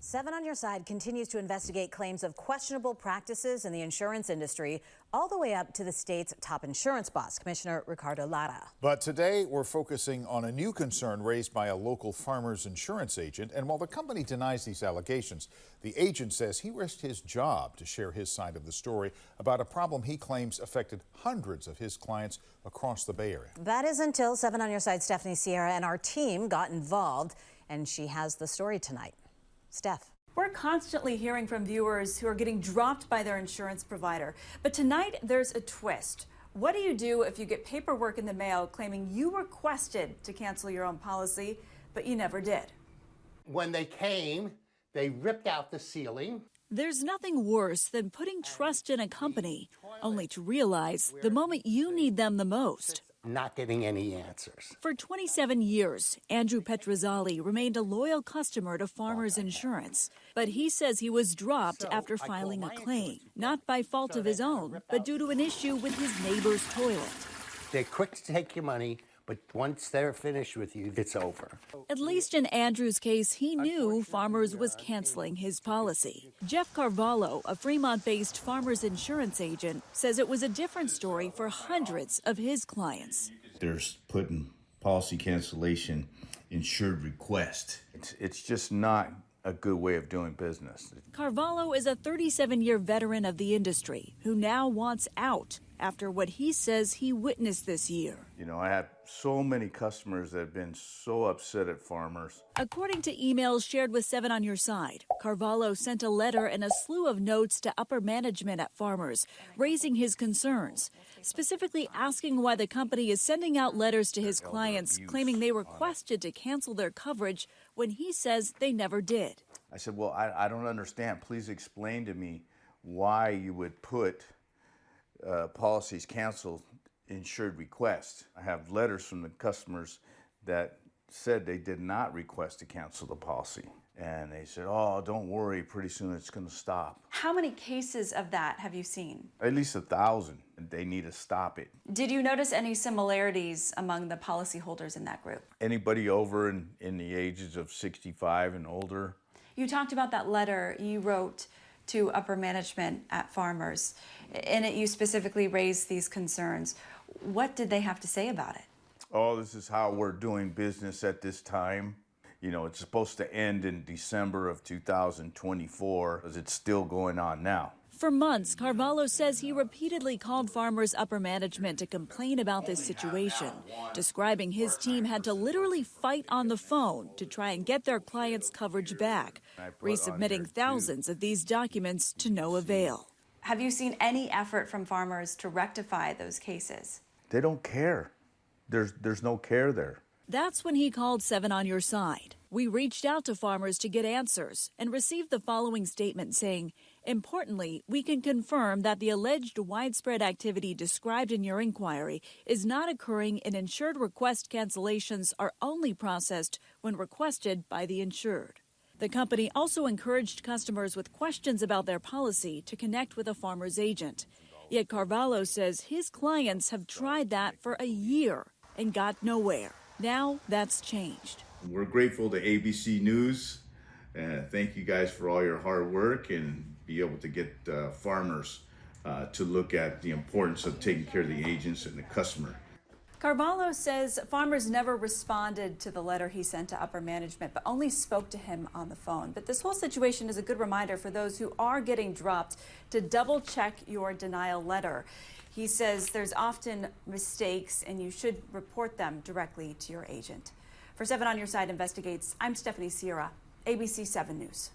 7 on Your Side continues to investigate claims of questionable practices in the insurance industry, all the way up to the state's top insurance boss, Commissioner Ricardo Lara. But today we're focusing on a new concern raised by a local farmer's insurance agent. And while the company denies these allegations, the agent says he risked his job to share his side of the story about a problem he claims affected hundreds of his clients across the Bay Area. That is until 7 on Your Side Stephanie Sierra and our team got involved, and she has the story tonight. Steph. We're constantly hearing from viewers who are getting dropped by their insurance provider. But tonight, there's a twist. What do you do if you get paperwork in the mail claiming you requested to cancel your own policy, but you never did? When they came, they ripped out the ceiling. There's nothing worse than putting trust in a company, only to realize the moment you need them the most. Not getting any answers. For 27 years, Andrew Petrozzali remained a loyal customer to Farmers Insurance, but he says he was dropped after filing a claim, not by fault of his own, but due to an issue with his neighbor's toilet. They're quick to take your money, but once they're finished with you, it's over. At least in Andrew's case, he knew Farmers was canceling his policy. Jeff Carvalho, a Fremont-based Farmers Insurance agent, says it was a different story for hundreds of his clients. There's putting policy cancellation insured request. It's just not a good way of doing business. Carvalho is a 37-year veteran of the industry who now wants out after what he says he witnessed this year. You know, I had so many customers that have been so upset at Farmers. According to emails shared with 7 on Your Side, Carvalho sent a letter and a slew of notes to upper management at Farmers, raising his concerns, specifically asking why the company is sending out letters to his clients claiming they requested to cancel their coverage when he says they never did. I said, well, I don't understand. Please explain to me why you would put policies canceled insured request. I have letters from the customers that said they did not request to cancel the policy. And they said, oh, don't worry, pretty soon it's going to stop. How many cases of that have you seen? At least 1,000. They need to stop it. Did you notice any similarities among the policyholders in that group? Anybody over in the ages of 65 and older. You talked about that letter you wrote to upper management at Farmers. In it, you specifically raised these concerns. What did they have to say about it? Oh, this is how we're doing business at this time. You know, it's supposed to end in December of 2024, because it's still going on now. For months, Carvalho says he repeatedly called Farmers' upper management to complain about this situation, describing his team had to literally fight on the phone to try and get their clients' coverage back, resubmitting thousands of these documents to no avail. Have you seen any effort from Farmers to rectify those cases? They don't care. There's no care there. That's when he called 7 on Your Side. We reached out to Farmers to get answers and received the following statement saying, importantly, we can confirm that the alleged widespread activity described in your inquiry is not occurring and insured request cancellations are only processed when requested by the insured. The company also encouraged customers with questions about their policy to connect with a Farmers agent. Yet Carvalho says his clients have tried that for a year and got nowhere. Now that's changed. We're grateful to ABC News. Thank you guys for all your hard work and be able to get Farmers to look at the importance of taking care of the agents and the customer. Carvalho says Farmers never responded to the letter he sent to upper management, but only spoke to him on the phone. But this whole situation is a good reminder for those who are getting dropped to double check your denial letter. He says there's often mistakes and you should report them directly to your agent. For 7 on Your Side Investigates, I'm Stephanie Sierra, ABC 7 News.